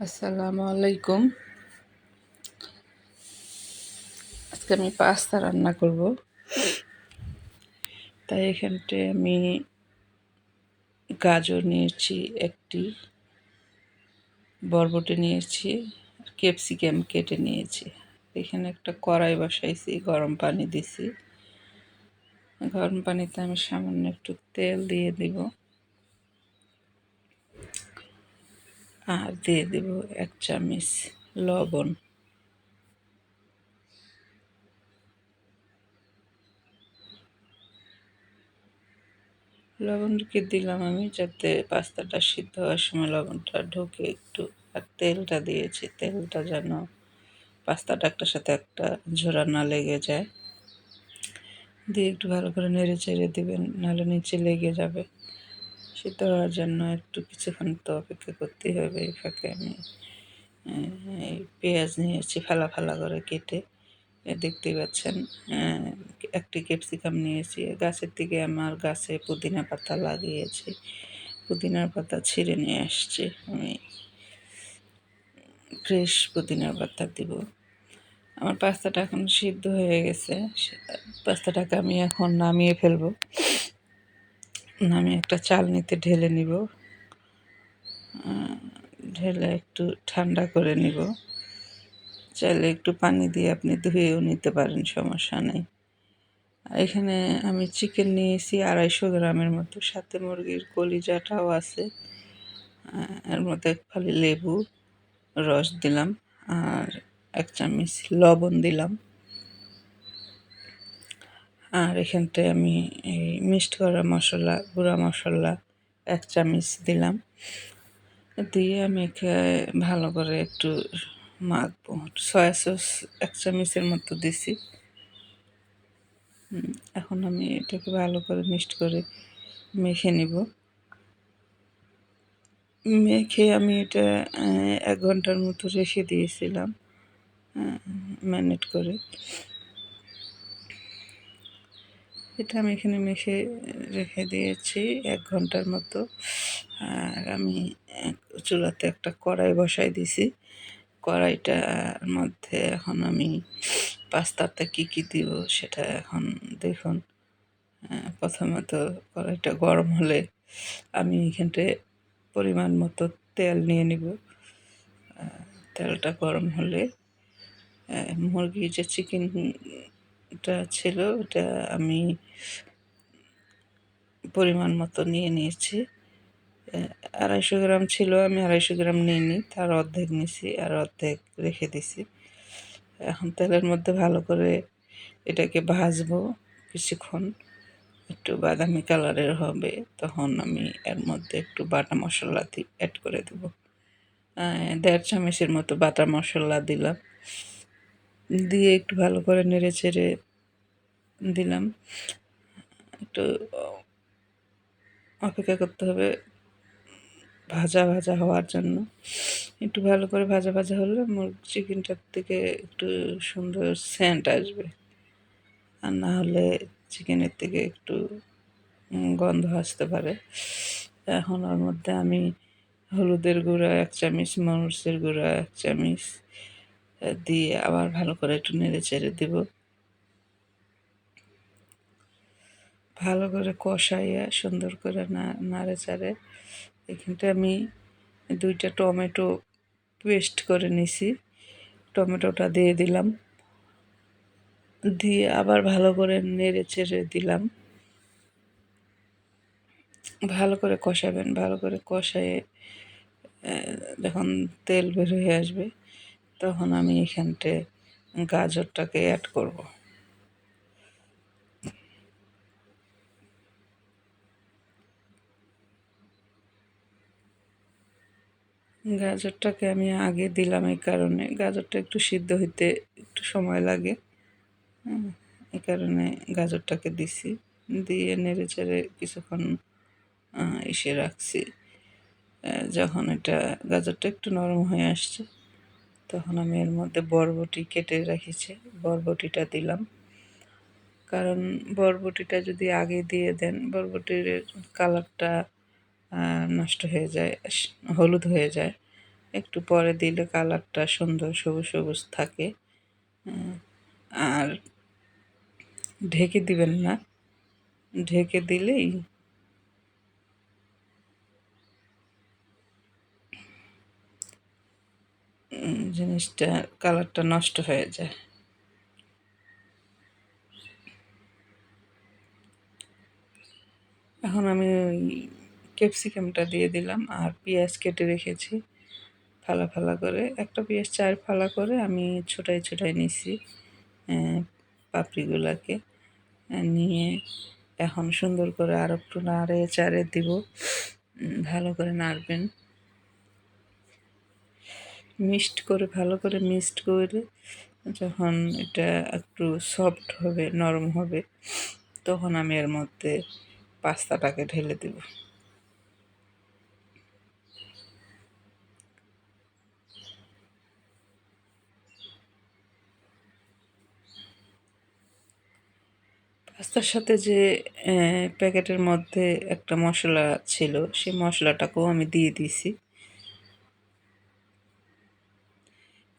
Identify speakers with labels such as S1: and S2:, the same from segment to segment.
S1: আসসালামু আলাইকুম। আজকে আমি পাস্তা রান্না করব। তাই এখানটায় আমি গাজর নিয়েছি একটি, বরবটি নিয়েছি, ক্যাপসিকাম কেটে নিয়েছি। এখানে একটা কড়াই বসাইছি, গরম পানি দিছি। গরম পানিতে আমি সামান্য একটু তেল দিয়ে দিব, আর দিয়ে দিব 1 চামচ লবণ। লবণকে দিলাম আমি যাতে পাস্তাটা সিদ্ধ হওয়ার সময় লবণটা ঢোকে একটু। আর তেলটা দিয়েছি, তেলটা যেন পাস্তাটা একটার সাথে একটা ঝোড়া না লেগে যায়। দিয়ে একটু ভালো করে নেড়ে চেড়ে দিবেন, নাহলে নিচে লেগে যাবে। সিদ্ধ হওয়ার জন্য একটু কিছুক্ষণ তো অপেক্ষা করতেই হবে। এই ফাঁকে আমি এই পেঁয়াজ নিয়েছি ফালা ফালা করে কেটে, দেখতেই পাচ্ছেন। একটি ক্যাপসিকাম নিয়েছি, গাছের থেকে আমার গাছে পুদিনা পাতা লাগিয়েছি, পুদিনার পাতা ছিঁড়ে নিয়ে আসছি। আমি ফ্রেশ পুদিনার পাতা দিব। আমার পাস্তাটা এখন সিদ্ধ হয়ে গেছে। পাস্তাটাকে আমি এখন নামিয়ে ফেলবো। নামিয়ে একটা চালনিতে ঢেলে নিব, ঢেলে একটু ঠান্ডা করে নিব। চাইলে একটু পানি দিয়ে আপনি ধুয়েও নিতে পারেন, সমস্যা নেই। এখানে আমি চিকেন নিয়েছি 250 গ্রামের মতো, সাথে মুরগির কলিজাটাও আছে। এর মধ্যে খালি লেবু রস দিলাম, আর 1 চামচ লবণ দিলাম। আর এখানটায় আমি এই মিক্সড করা মশলা, গুঁড়া মশলা 1 চামচ দিলাম। দিয়ে আমি ভালো করে একটু মাখবো। সয়া সস 1 চামচের মতো দিছি। এখন আমি এটাকে ভালো করে মিক্সড করে মেখে নিব। মেখে আমি এটা 1 ঘন্টার মতো রেখে দিয়েছিলাম ম্যারিনেট করে। এটা আমি এখানে মেখে রেখে দিয়েছি 1 ঘন্টার মতো। আর আমি চুলাতে একটা কড়াই বসাই দিছি। কড়াইটার মধ্যে এখন আমি পাস্তাতে কী দিব সেটা এখন দেখুন। প্রথমত কড়াইটা গরম হলে আমি এখানটায় পরিমাণ মতো তেল নিয়ে নিব। তেলটা গরম হলে মুরগির যে চিকেনটা ছিল ওটা আমি পরিমাণ মতো নিয়ে নিয়েছি। 250 গ্রাম ছিল, আমি 250 গ্রাম নিইনি, তার অর্ধেক নিছি আর অর্ধেক রেখে দিছি। এখন তেলের মধ্যে ভালো করে এটাকে ভাজবো কিছুক্ষণ, একটু বাদামি কালারের হবে। তখন আমি এর মধ্যে একটু বাটা মশলা অ্যাড করে দেবো। 1.5 চামচের মতো বাটা মশলা দিলাম, দিয়ে একটু ভালো করে নেড়ে চেড়ে দিলাম। একটু অপেক্ষা করতে হবে ভাজা ভাজা হওয়ার জন্য। একটু ভালো করে ভাজা ভাজা হলে চিকেনটার থেকে একটু সুন্দর সেন্ট আসবে, আর না হলে চিকেনের থেকে একটু গন্ধ আসতে পারে। এখন ওর মধ্যে আমি হলুদের গুঁড়া 1 চামচ, মরিচের গুঁড়া 1 চামচ দিয়ে আবার ভালো করে একটু নেড়ে চেড়ে দেব। ভালো করে কষাইয়া সুন্দর করে নাড়ে চাড়ে এখানটা আমি 2টা টমেটো পেস্ট করে নিছি, টমেটোটা দিয়ে দিলাম। দিয়ে আবার ভালো করে নেড়ে চেড়ে দিলাম। ভালো করে কষাবেন, ভালো করে কষায়ে যখন তেল বের হয়ে আসবে তখন আমি এখানটায় গাজরটাকে অ্যাড করব। গাজরটাকে আমি আগে দিলাম এই কারণে, গাজরটা একটু সিদ্ধ হইতে একটু সময় লাগে, এই কারণে গাজরটাকে দিছি। দিয়ে নেড়ে চেড়ে কিছুক্ষণ এসে রাখছি। যখন এটা গাজরটা একটু নরম হয়ে আসছে তখন আমি এর মধ্যে বরবটি কেটে রেখেছি, বরবটিটা দিলাম। কারণ বরবটিটা যদি আগে দিয়ে দেন বরবটির কালারটা নষ্ট হয়ে যায়, হলুদ হয়ে যায়। একটু পরে দিলে কালারটা সুন্দর সবুজ সবুজ থাকে। আর ঢেকে দিবেন না, ঢেকে দিলেই জিনিসটা কালারটা নষ্ট হয়ে যায়। এখন আমি ওই ক্যাপসিকামটা দিয়ে দিলাম আর পেঁয়াজ কেটে রেখেছি ফালা ফালা করে, একটা পেঁয়াজ 4 ফালা করে আমি ছোটাই ছোটাই নিছি পাপড়িগুলাকে। নিয়ে এখন সুন্দর করে আর একটু নাড়ে চাড়ে দিব, ভালো করে নাড়বেন, মিক্সড করে ভালো করে মিক্সড করে যখন এটা একটু সফট হবে নরম হবে তখন আমি এর মধ্যে পাস্তাটাকে ঢেলে দেব। পাস্তার সাথে যে প্যাকেটের মধ্যে একটা মশলা ছিল সেই মশলাটাকেও আমি দিয়ে দিয়েছি।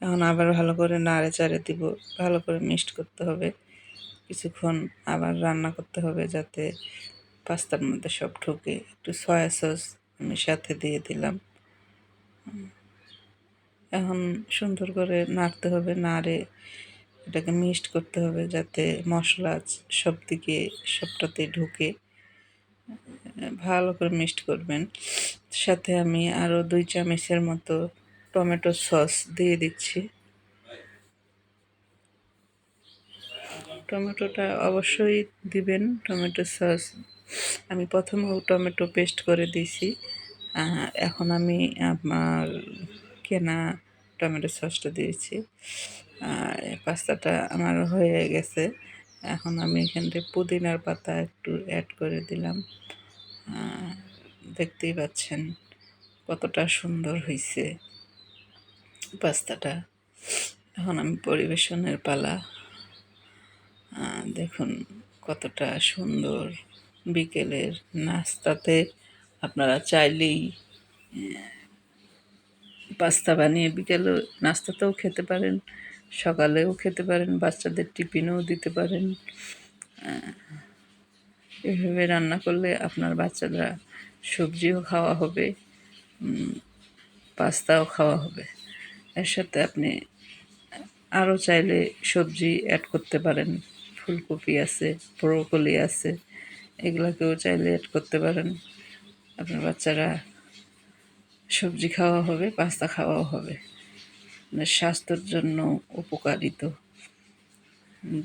S1: এখন আবার ভালো করে নাড়ে চাড়ে দিব, ভালো করে মিক্সড করতে হবে, কিছুক্ষণ আবার রান্না করতে হবে যাতে পাস্তার মধ্যে সব ঢোকে। একটু সয়া সস আমি সাথে দিয়ে দিলাম। এখন সুন্দর করে নাড়তে হবে, নাড়ে এটাকে মিক্সড করতে হবে যাতে মশলা সব দিকে সবটাতে ঢুকে। ভালো করে মিক্সড করবেন। সাথে আমি আরও 2 চামচের মতো টমেটো সস দিয়ে দিচ্ছি। টমেটোটা অবশ্যই দিবেন, টমেটো সস আমি প্রথমেও টমেটো পেস্ট করে দিয়েছি। এখন আমি আমার কেনা টমেটো সসটা দিয়েছি। পাস্তাটা আমার হয়ে গেছে। এখন আমি এখান থেকে পুদিনার পাতা একটু অ্যাড করে দিলাম। দেখতেই পাচ্ছেন কতটা সুন্দর হয়েছে পাস্তাটা। এখন আমি পরিবেশনের পালা। দেখুন কতটা সুন্দর। বিকেলের নাস্তাতে আপনারা চাইলেই পাস্তা বানিয়ে বিকেলে নাস্তাতেও খেতে পারেন, সকালেও খেতে পারেন, বাচ্চাদের টিফিনেও দিতে পারেন। এভাবে রান্না করলে আপনার বাচ্চারা সবজিও খাওয়া হবে, পাস্তাও খাওয়া হবে। এর সাথে আপনি আরও চাইলে সবজি অ্যাড করতে পারেন। ফুলকপি আছে, ব্রোকলি আছে, এগুলাকেও চাইলে অ্যাড করতে পারেন। আপনার বাচ্চারা সবজি খাওয়া হবে, পাস্তা খাওয়াও হবে, মানে স্বাস্থ্যের জন্য উপকারিত।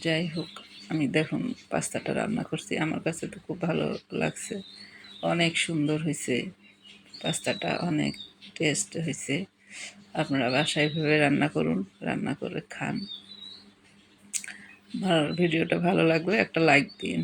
S1: যাই হোক, আমি দেখুন পাস্তাটা রান্না করছি, আমার কাছে তো খুব ভালো লাগছে, অনেক সুন্দর হয়েছে পাস্তাটা, অনেক টেস্ট হয়েছে। আপনারা বাসায় ভেবে রান্না করুন, রান্না করে খান। আমার ভিডিওটা ভালো লাগলে একটা লাইক দিন।